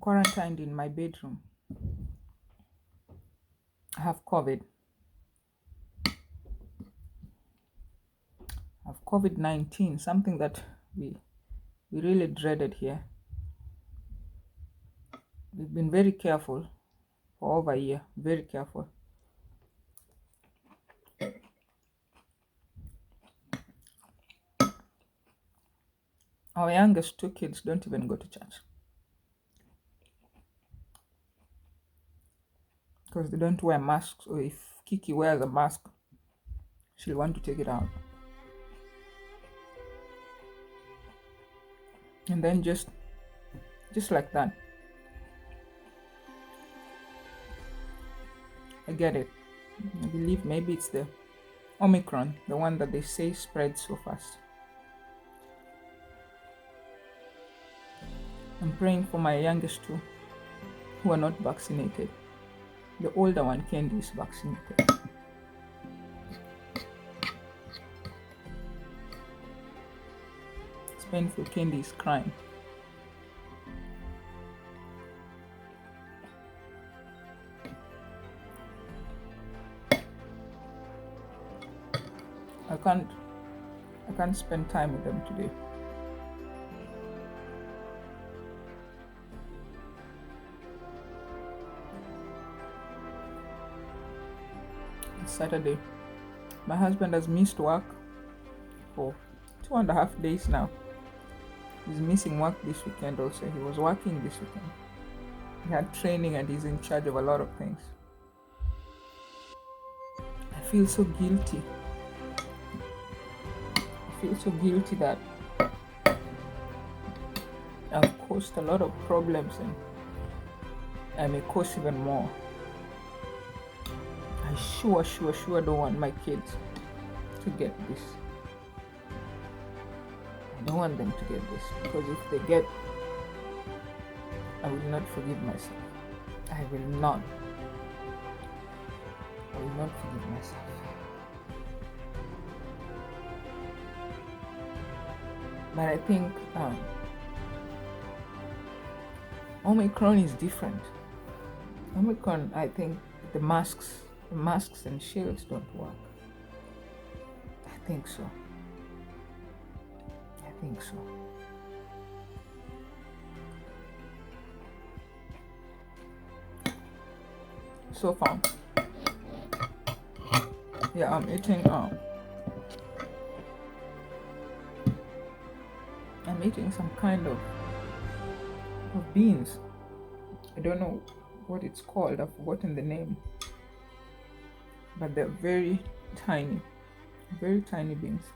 quarantined in my bedroom. I have COVID. I have COVID-19, something that we really dreaded here. We've been very careful for over a year, very careful. Our youngest two kids don't even go to church because they don't wear masks, or if Kiki wears a mask, she'll want to take it out. And then just like that, I get it. I believe maybe it's the Omicron, the one that they say spreads so fast. I'm praying for my youngest two who are not vaccinated. The older one, Candy, is vaccinated. It's painful. Candy is crying. I can't spend time with them today. It's Saturday. My husband has missed work for 2.5 days now. He's missing work this weekend also. He was working this weekend. He had training and he's in charge of a lot of things. I feel so guilty. I feel so guilty that I've caused a lot of problems and I may cause even more. I sure don't want my kids to get this. I don't want them to get this, because if they get, I will not forgive myself. I will not forgive myself. But I think Omicron is different. Omicron, I think the masks and shields don't work. I think so. So far, yeah, I'm eating some kind of beans. I don't know what it's called. I've forgotten the name, but they're very tiny beans.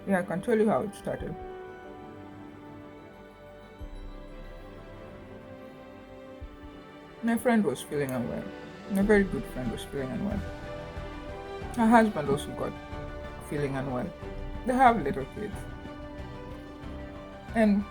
Yeah, I can tell you how it started. My friend was feeling unwell. My very good friend was feeling unwell. Her husband also got feeling unwell. They have little kids. And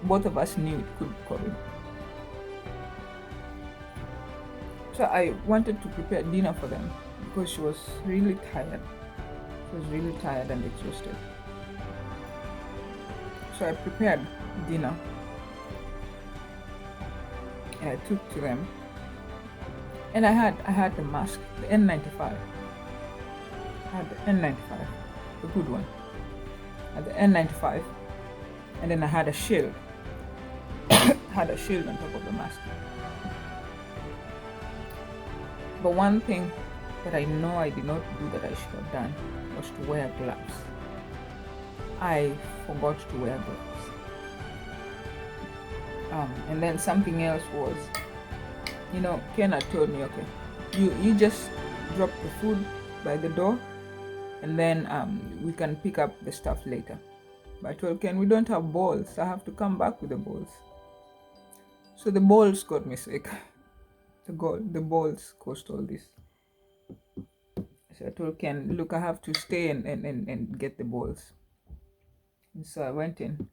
both of us knew it could be COVID. So I wanted to prepare dinner for them because she was really tired. She was really tired and exhausted. So I prepared dinner and I took to them. And I had the mask, the N95. I had the N95, the good one. I had the N95, and then I had a shield. Had a shield on top of the mask. But one thing that I know I did not do that I should have done was to wear gloves. I forgot to wear gloves. And then something else was, Ken had told me, okay, you just drop the food by the door and then we can pick up the stuff later. But I told Ken, we don't have bowls. I have to come back with the bowls. So the bowls got me sick. The bowls caused all this. So I told Ken, look, I have to stay and get the bowls. And so I went in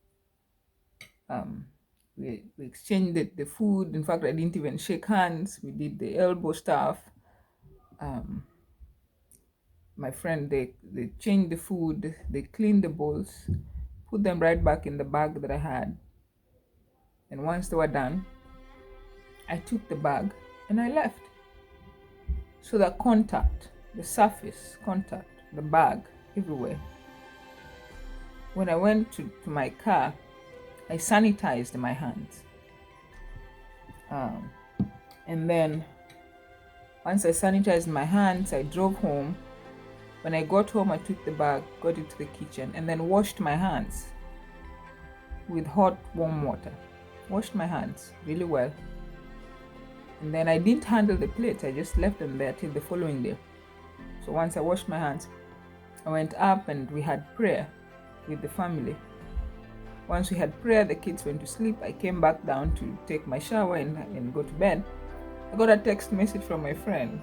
We exchanged the food. In fact, I didn't even shake hands. We did the elbow stuff. My friend, they changed the food, they cleaned the bowls, put them right back in the bag that I had. And once they were done, I took the bag and I left. So the contact, the surface contact, the bag, everywhere. When I went to my car, I sanitized my hands. And then once I sanitized my hands, I drove home. When I got home, I took the bag, got it to the kitchen, and then washed my hands with hot, warm water. Washed my hands really well. And then I didn't handle the plates. I just left them there till the following day. So once I washed my hands, I went up and we had prayer with the family. Once we had prayer, the kids went to sleep. I came back down to take my shower and go to bed. I got a text message from my friend.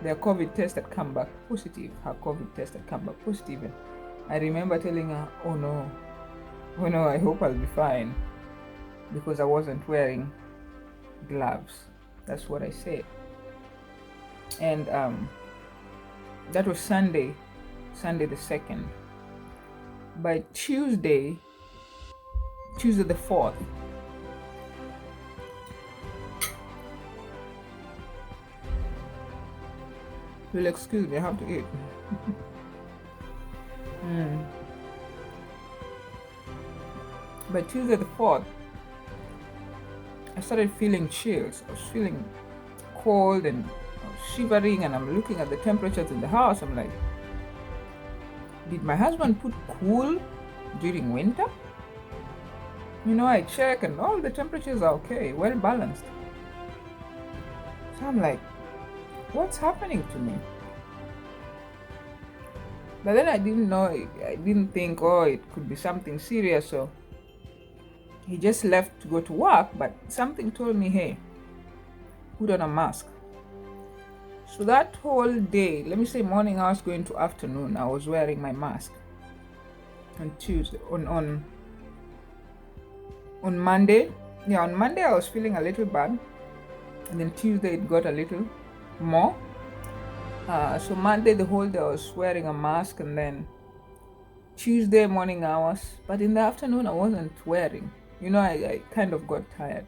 Their COVID test had come back positive. Her COVID test had come back positive. And I remember telling her, oh no, I hope I'll be fine, because I wasn't wearing gloves. That's what I said. And that was Sunday the 2nd. By Tuesday the 4th, you'll excuse me, I have to eat. By Tuesday the 4th, I started feeling chills. I was feeling cold and I was shivering, and I'm looking at the temperatures in the house. I'm like, did my husband put cool during winter? I check and all the temperatures are okay, well balanced. So I'm like, what's happening to me? But then I didn't think, it could be something serious. So he just left to go to work, but something told me, hey, put on a mask. So that whole day, let me say morning hours going to afternoon, I was wearing my mask. On Tuesday, on Monday, on Monday I was feeling a little bad, and then Tuesday it got a little more. So Monday the whole day I was wearing a mask, and then Tuesday morning hours, but in the afternoon I wasn't wearing. I kind of got tired,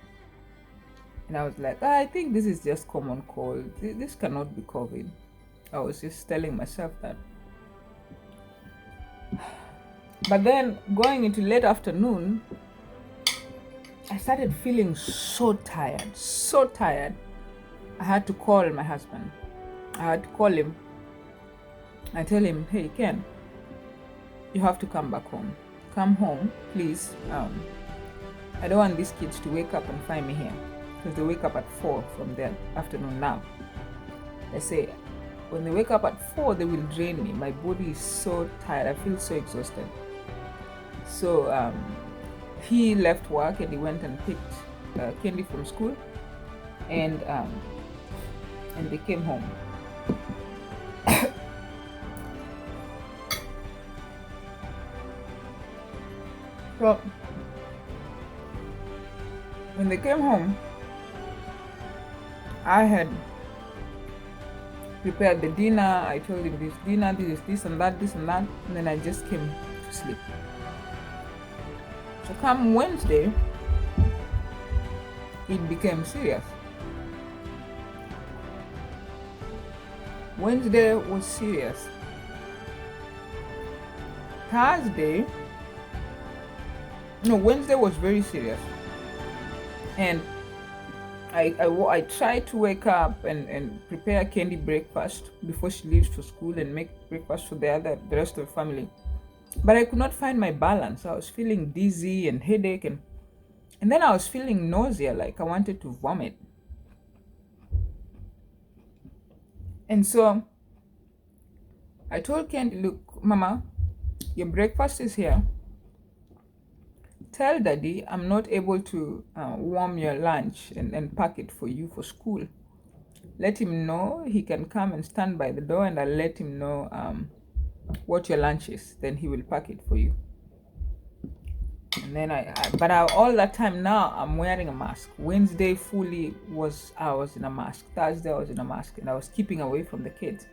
and I was like, I think this is just common cold. This cannot be COVID. I was just telling myself that. But then going into late afternoon, I started feeling so tired. I had to call my husband. I had to call him. I tell him, hey Ken, you have to come back home. Come home, please. I don't want these kids to wake up and find me here, because they wake up at 4 from their afternoon nap. I say, when they wake up at 4, they will drain me. My body is so tired. I feel so exhausted. So he left work and he went and picked Candy from school, and they came home. So when they came home, I had prepared the dinner. I told him this dinner, this is this and that, and then I just came to sleep. So come Wednesday, it became serious. Wednesday was serious. Wednesday was very serious. And I tried to wake up and prepare Candy breakfast before she leaves for school and make breakfast for the rest of the family. But I could not find my balance. I was feeling dizzy and headache, and then I was feeling nausea, like I wanted to vomit. And so I told Candy, look, Mama, your breakfast is here. Tell Daddy I'm not able to warm your lunch and pack it for you for school. Let him know. He can come and stand by the door, and I'll let him know what your lunch is. Then he will pack it for you. And then all that time now I'm wearing a mask. Wednesday fully I was in a mask. Thursday I was in a mask, and I was keeping away from the kids.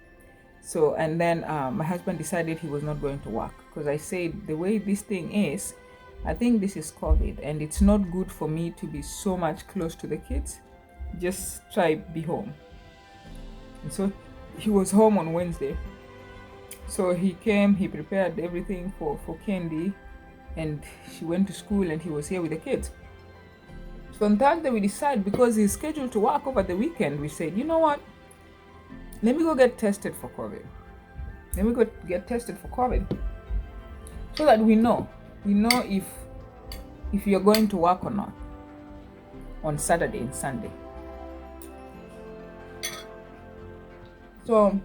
So, and then my husband decided he was not going to work, because I said, the way this thing is, I think this is COVID, and it's not good for me to be so much close to the kids. Just try be home. And so he was home on Wednesday. So he came, he prepared everything for Candy, and she went to school, and he was here with the kids. So on Thursday we decided, because he's scheduled to work over the weekend, we said, you know what? Let me go get tested for COVID. Let me go get tested for COVID, so that we know if you're going to work or not on Saturday and Sunday. So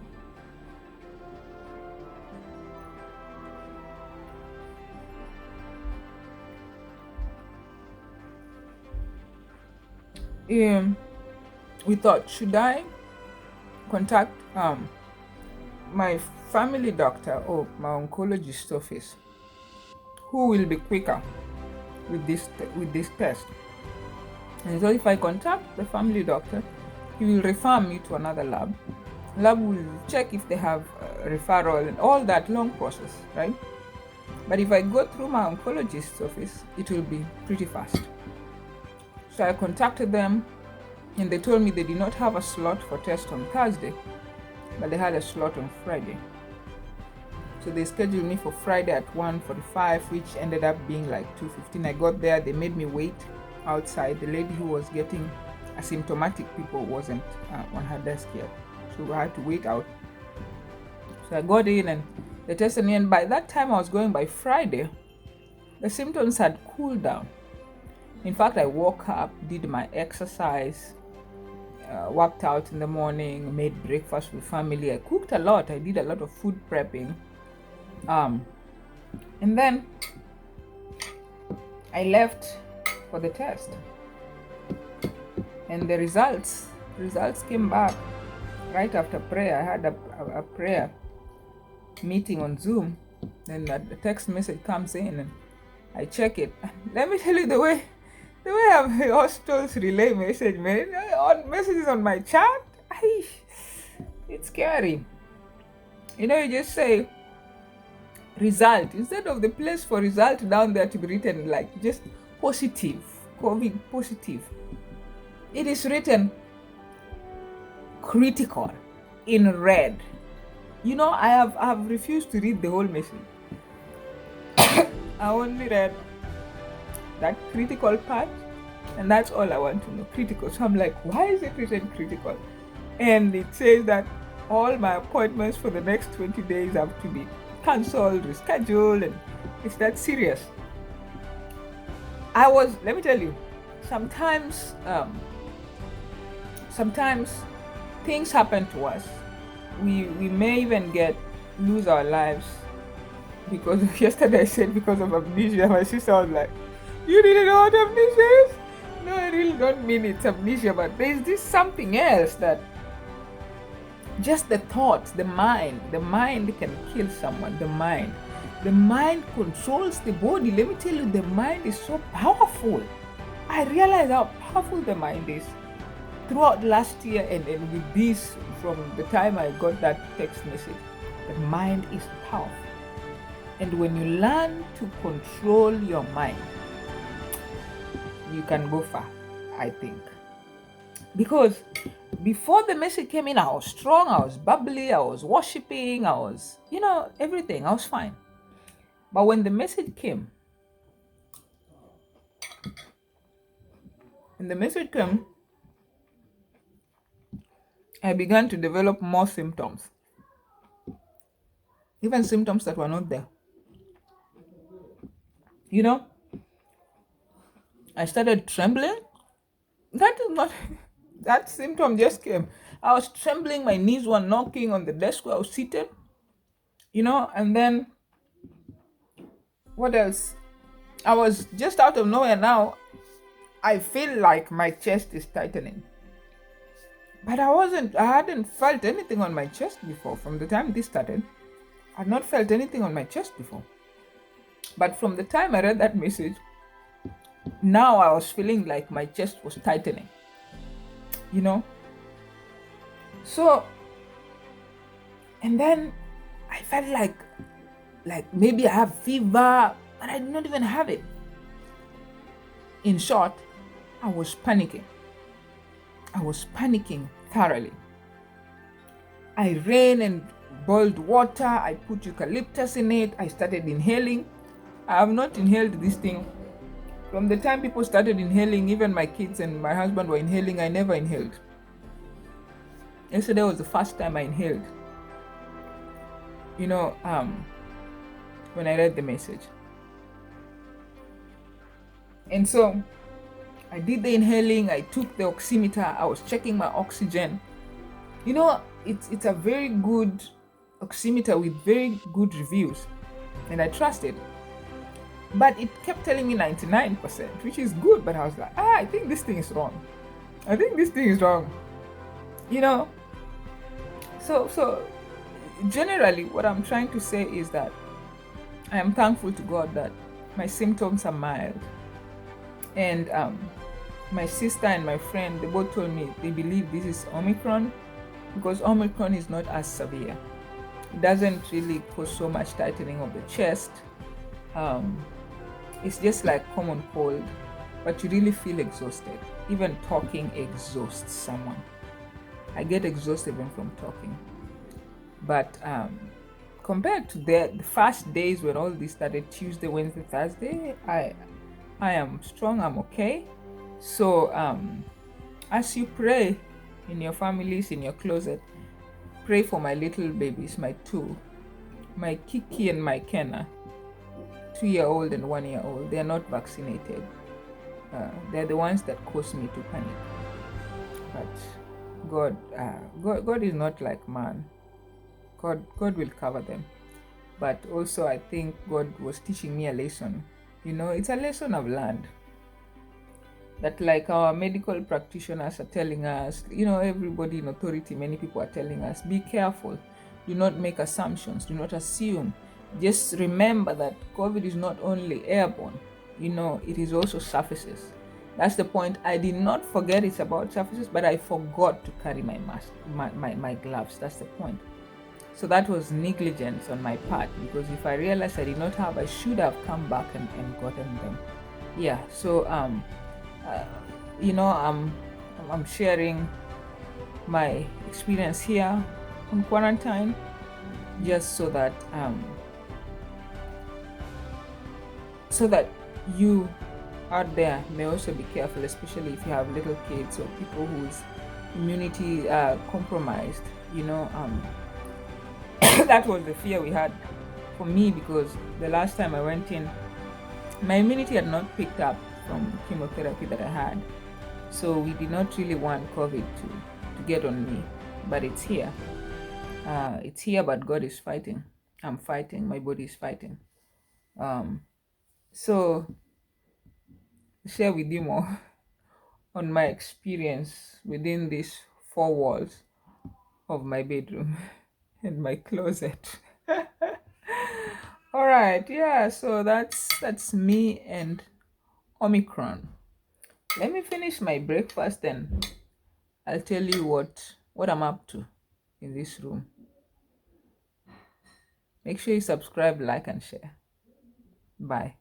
we thought, should I contact my family doctor or my oncologist office, who will be quicker with this test? And so if I contact the family doctor, he will refer me to another lab. Lab will check if they have a referral and all that long process, right? But if I go through my oncologist's office, it will be pretty fast. So I contacted them, and they told me they did not have a slot for test on Thursday, but they had a slot on Friday. So they scheduled me for Friday at 1:45, which ended up being like 2:15. I got there, they made me wait outside. The lady who was getting asymptomatic people wasn't on her desk yet, so I had to wait out. So I got in, and they tested me, and by that time I was going, by Friday, the symptoms had cooled down. In fact, I woke up, did my exercise, worked out in the morning, made breakfast with family. I cooked a lot. I did a lot of food prepping. And then I left for the test. And the results came back right after prayer. I had a prayer meeting on Zoom. Then the text message comes in, and I check it. Let me tell you, the way hospitals relay message, man, on messages on my chat, it's scary. You just say result instead of the place for result down there to be written like just positive, COVID positive. It is written critical in red. I have refused to read the whole message. I only read that critical part, and that's all I want to know. Critical. So I'm like, why is it written critical? And it says that all my appointments for the next 20 days have to be cancelled, rescheduled, and it's that serious. Let me tell you, sometimes things happen to us. We may even lose our lives because yesterday I said because of amnesia. My sister was like, you didn't know what amnesia is? No, I really don't mean it's amnesia, but there's this something else that just the thoughts, the mind can kill someone. The mind controls the body. Let me tell you, the mind is so powerful. I realized how powerful the mind is throughout last year, and with this, from the time I got that text message. The mind is powerful. And when you learn to control your mind, you can go far, I think. Because before the message came in, I was strong, I was bubbly, I was worshiping, I was, everything. I was fine. But when the message came, I began to develop more symptoms. Even symptoms that were not there. I started trembling. That symptom just came. I was trembling, my knees were knocking on the desk where I was seated. And then what else? I was just out of nowhere now. I feel like my chest is tightening. But I hadn't felt anything on my chest before. From the time this started, I had not felt anything on my chest before. But from the time I read that message, Now I was feeling like my chest was tightening, you know. So, and then I felt like maybe I have fever, but I did not even have it. In short, I was panicking. I was panicking thoroughly. I ran and boiled water. I put eucalyptus in it. I started inhaling. I have not inhaled this thing. From the time people started inhaling, even my kids and my husband were inhaling, I never inhaled. Yesterday was the first time I inhaled, you know, when I read the message. And so I did the inhaling, I took the oximeter, I was checking my oxygen. You know, it's a very good oximeter with very good reviews, and I trust it. But it kept telling me 99%, which is good, but I was like, I think this thing is wrong. I think this thing is wrong. You know, so generally what I'm trying to say is that I am thankful to God that my symptoms are mild. And my sister and my friend, they both told me they believe this is Omicron because Omicron is not as severe. It doesn't really cause so much tightening of the chest. It's just like common cold, but you really feel exhausted. Even talking exhausts someone. I get exhausted even from talking. But compared to the first days when all this started, Tuesday, Wednesday, Thursday, I am strong, I'm okay. So as you pray in your families, in your closet, pray for my little babies, my two, my Kiki and my Kenna, 2-year-old and 1-year-old. They are not vaccinated. They're the ones that cause me to panic. But God is not like man. God will cover them. But also I think God was teaching me a lesson. You know, it's a lesson I've learned. That like our medical practitioners are telling us, you know, everybody in authority, many people are telling us, be careful. Do not make assumptions. Do not assume. Just remember that COVID is not only airborne, you know, it is also surfaces. That's the point. I did not forget it's about surfaces, but I forgot to carry my mask, my gloves. That's the point. So that was negligence on my part, because if I realized I did not have, I should have come back and gotten them. Yeah. So you know, I'm sharing my experience here on quarantine, just so that you out there may also be careful, especially if you have little kids or people whose immunity compromised. You know, that was the fear we had for me, because the last time I went in, my immunity had not picked up from chemotherapy that I had. So we did not really want COVID to get on me, but it's here. It's here, but God is fighting. I'm fighting. My body is fighting. So share with you more on my experience within these four walls of my bedroom and my closet. All right, yeah. So that's me and Omicron. Let me finish my breakfast and I'll tell you what I'm up to in this room. Make sure you subscribe, like, and share. Bye.